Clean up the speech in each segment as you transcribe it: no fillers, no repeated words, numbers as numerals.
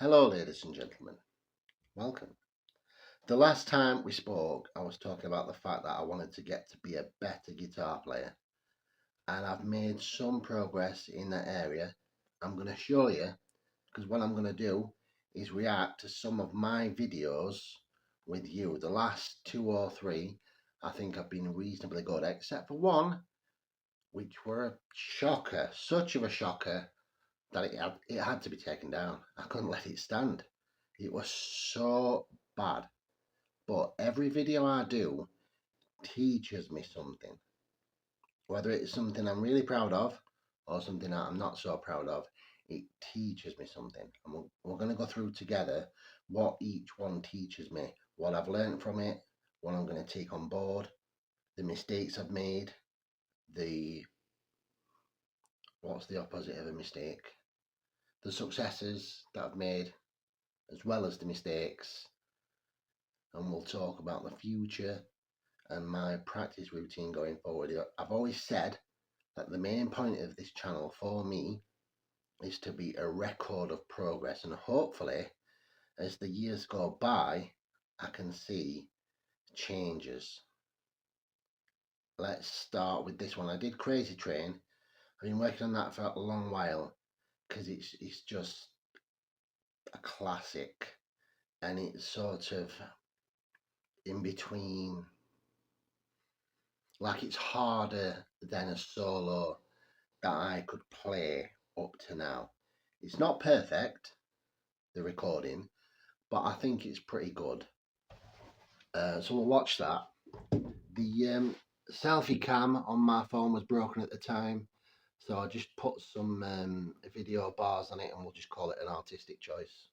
Hello, ladies and gentlemen. Welcome. The last time we spoke, I was talking about the fact that I wanted to get to be a better guitar player, and I've made some progress in that area. I'm going to show you because what I'm going to do is react to some of my videos with you. The last two or three, I think I've been reasonably good, except for one, which were a shocker, such of a shocker that it had to be taken down. I couldn't let it stand. It was so bad. But every video I do teaches me something. Whether it's something I'm really proud of or something that I'm not so proud of, it teaches me something. And we're going to go through together what each one teaches me, what I've learned from it, what I'm going to take on board, the mistakes I've made, the what's the opposite of a mistake, the successes that I've made, as well as the mistakes. And we'll talk about the future and my practice routine going forward. I've always said that the main point of this channel for me is to be a record of progress, and hopefully as the years go by I can see changes. Let's start with this one. I did Crazy Train. I've been working on that for a long while because it's just a classic, and it's sort of in between, like it's harder than a solo that I could play up to now. It's not perfect, the recording, but I think it's pretty good. So we'll watch that. The selfie cam on my phone was broken at the time, so I just put some video bars on it and we'll just call it an artistic choice.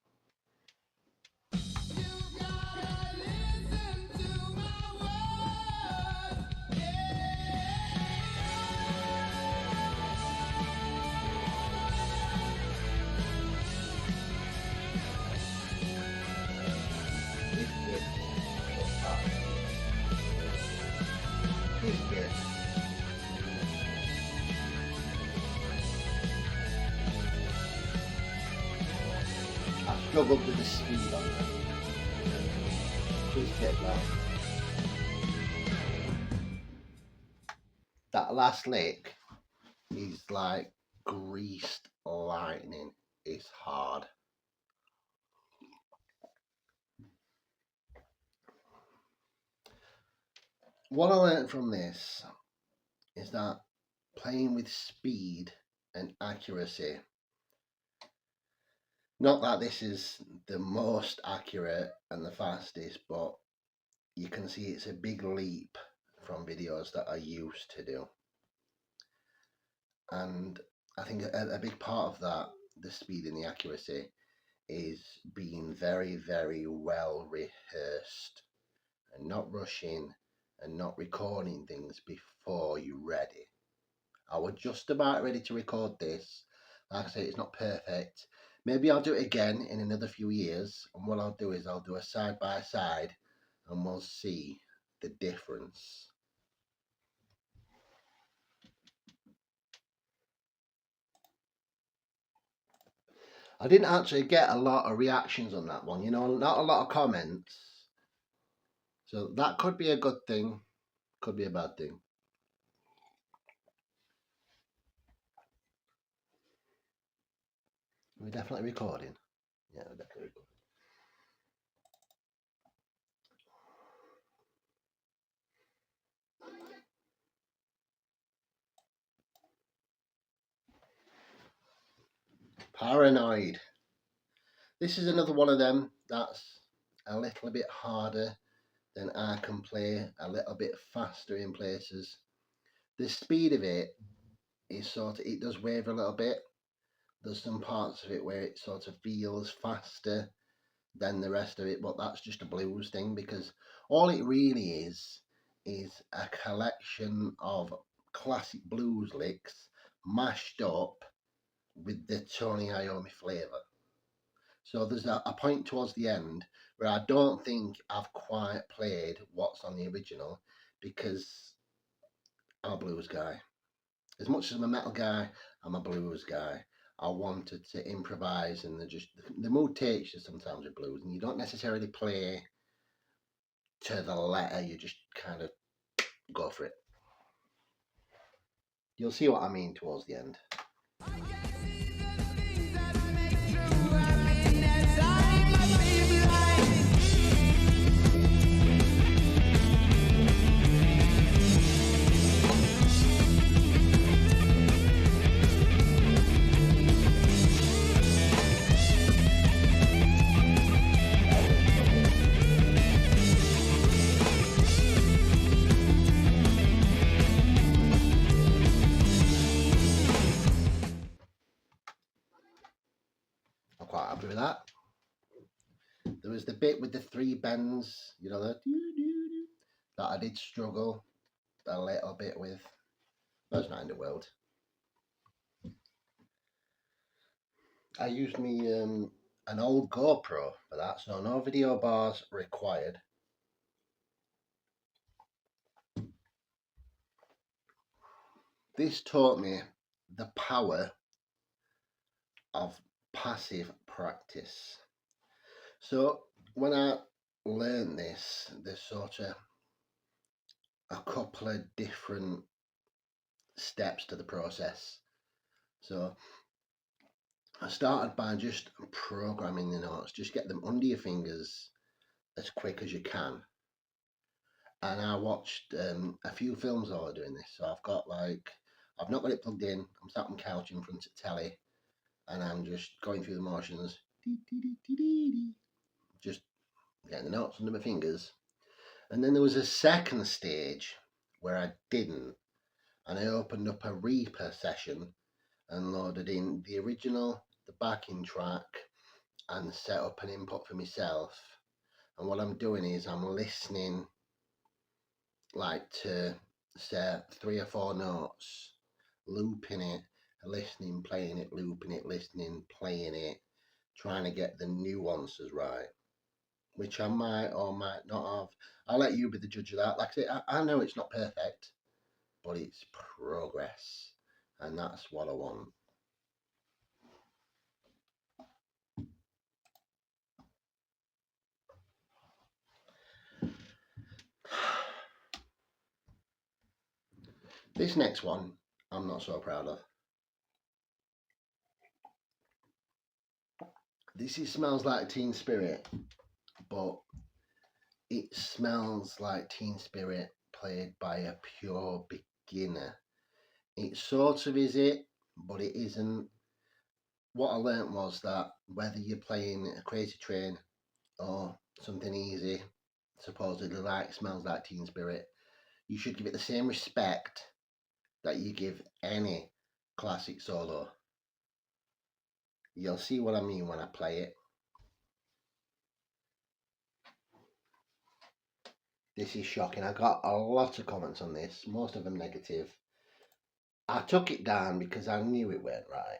I struggled with the speed on that. Please get that. That last lick is like greased lightning. It's hard. What I learned from this is that playing with speed and accuracy, not that this is the most accurate and the fastest, but you can see it's a big leap from videos that I used to do. And I think a big part of that, the speed and the accuracy, is being very, very well rehearsed and not rushing and not recording things before you're ready. I was just about ready to record this. Like I say, it's not perfect. Maybe I'll do it again in another few years, and what I'll do is I'll do a side by side and we'll see the difference. I didn't actually get a lot of reactions on that one, not a lot of comments. So that could be a good thing, could be a bad thing. We're definitely recording. Yeah, we're definitely recording. Paranoid. This is another one of them that's a little bit harder than I can play, a little bit faster in places. The speed of it is it does waver a little bit. There's some parts of it where it sort of feels faster than the rest of it, but that's just a blues thing, because all it really is a collection of classic blues licks mashed up with the Tony Iommi flavour. So there's a point towards the end where I don't think I've quite played what's on the original, because I'm a blues guy. As much as I'm a metal guy, I'm a blues guy. I wanted to improvise, and the mood takes you sometimes with blues, and you don't necessarily play to the letter, you just kind of go for it. You'll see what I mean towards the end. I'm quite happy with that. There was the bit with the 3 bends, you know, that I did struggle a little bit with. That's not in the world. I used me an old GoPro for that, so no video bars required. This taught me the power of passive practice. So when I learned this, there's sort of a couple of different steps to the process. So I started by just programming the notes, just get them under your fingers as quick as you can. And I watched a few films while doing this. So I've not got it plugged in. I'm sat on the couch in front of telly, and I'm just going through the motions, just getting the notes under my fingers. And then there was a second stage where I didn't, and I opened up a Reaper session and loaded in the original, the backing track, and set up an input for myself. And what I'm doing is I'm listening like to say 3 or 4 notes, looping it, listening, playing it, looping it, listening, playing it, trying to get the nuances right, which I might or might not have. I'll let you be the judge of that. Like I say, I know it's not perfect, but it's progress, and that's what I want. This next one, I'm not so proud of. This smells like Teen Spirit, but it smells like Teen Spirit played by a pure beginner. It sort of is it, but it isn't. What I learnt was that whether you're playing a Crazy Train or something easy, supposedly like smells like Teen Spirit, you should give it the same respect that you give any classic solo. You'll see what I mean when I play it. This is shocking. I got a lot of comments on this, most of them negative. I took it down because I knew it weren't right.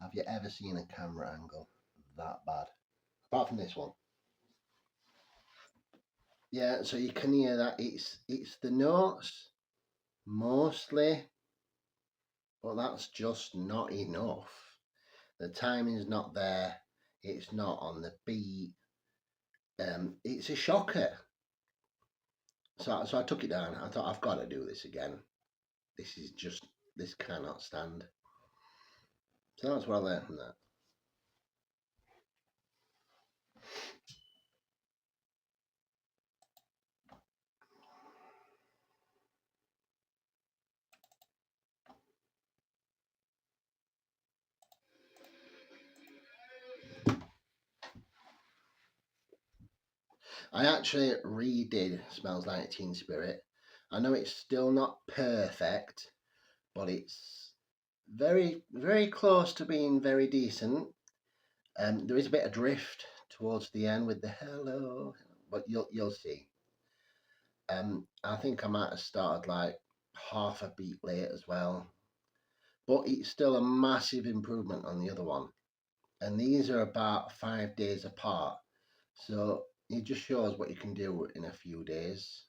Have you ever seen a camera angle that bad? Apart from this one. Yeah, so you can hear that it's the notes mostly, but that's just not enough. The timing's not there. It's not on the beat. It's a shocker. So I took it down. I thought I've got to do this again. This cannot stand. So that's what I learned from that. I actually redid Smells Like Teen Spirit. I know it's still not perfect, but it's very, very close to being very decent. There is a bit of drift towards the end with the hello, but you'll see. I think I might have started like half a beat late as well, but it's still a massive improvement on the other one. And these are about 5 days apart, so it just shows what you can do in a few days.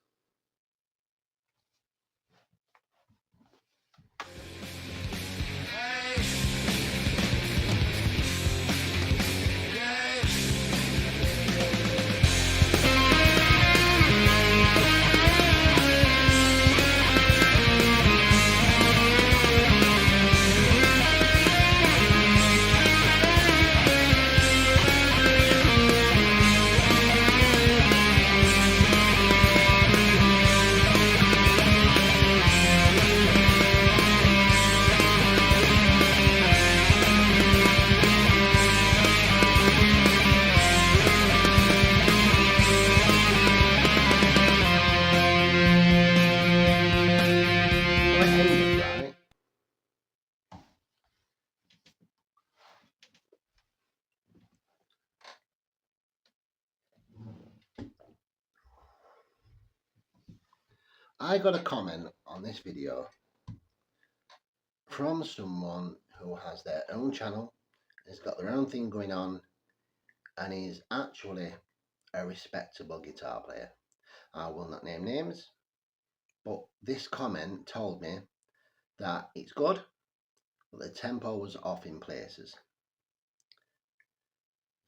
Well, I ended right. I got a comment on this video from someone who has their own channel, has got their own thing going on, and is actually a respectable guitar player. I will not name names, but this comment told me that it's good, but the tempo was off in places.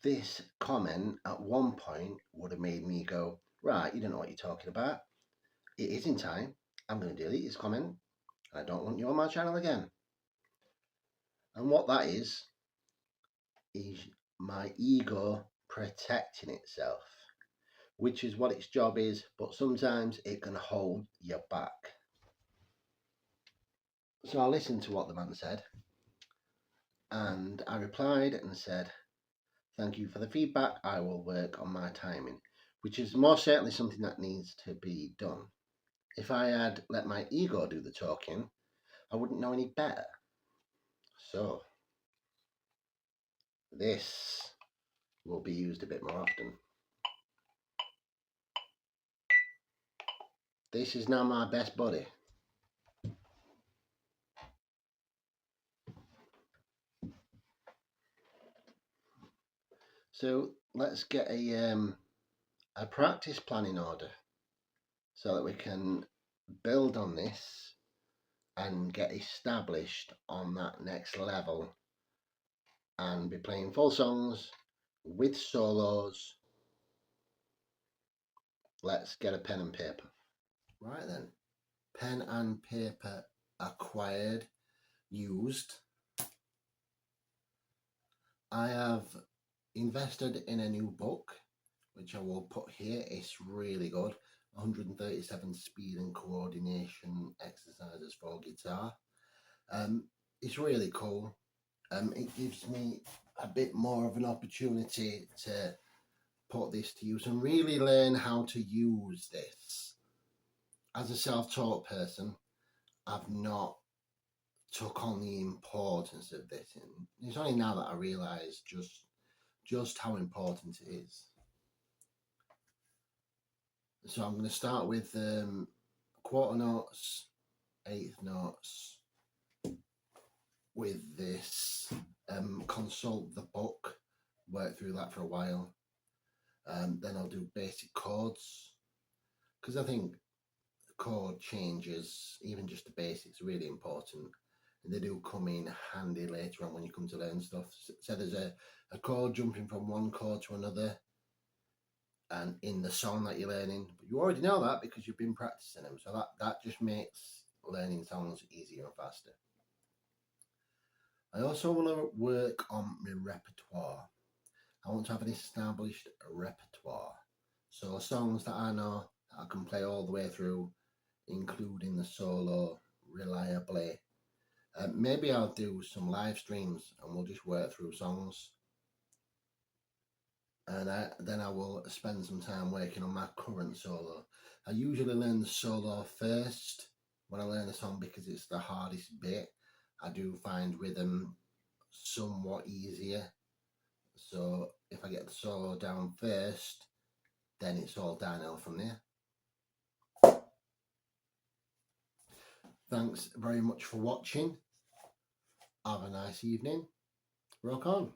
This comment at one point would have made me go, right, you don't know what you're talking about. It is in time. I'm going to delete this comment. I don't want you on my channel again. And what that is my ego protecting itself, which is what its job is, but sometimes it can hold you back. So I listened to what the man said, and I replied and said, thank you for the feedback. I will work on my timing, which is most certainly something that needs to be done. If I had let my ego do the talking, I wouldn't know any better. So this will be used a bit more often. This is now my best buddy. So let's get a practice plan in order so that we can build on this and get established on that next level and be playing full songs with solos. Let's get a pen and paper. Right then, pen and paper acquired, used. I have invested in a new book, which I will put here. It's really good. 137 speed and coordination exercises for guitar. It's really cool. It gives me a bit more of an opportunity to put this to use and really learn how to use this. As a self-taught person, I've not took on the importance of this, and it's only now that I realise just how important it is. So I'm going to start with quarter notes, eighth notes with this. Consult the book, work through that for a while. Then I'll do basic chords, because I think chord changes, even just the basics, are really important. And they do come in handy later on when you come to learn stuff. So there's a chord jumping from one chord to another and in the song that you're learning. But you already know that because you've been practicing them. So that just makes learning songs easier and faster. I also want to work on my repertoire. I want to have an established repertoire. So songs that I know that I can play all the way through, including the solo reliably. Maybe I'll do some live streams and we'll just work through songs. and then I will spend some time working on my current solo. I usually learn the solo first when I learn a song because it's the hardest bit. I do find rhythm somewhat easier, so if I get the solo down first, then it's all downhill from there. Thanks very much for watching. Have a nice evening. Rock on.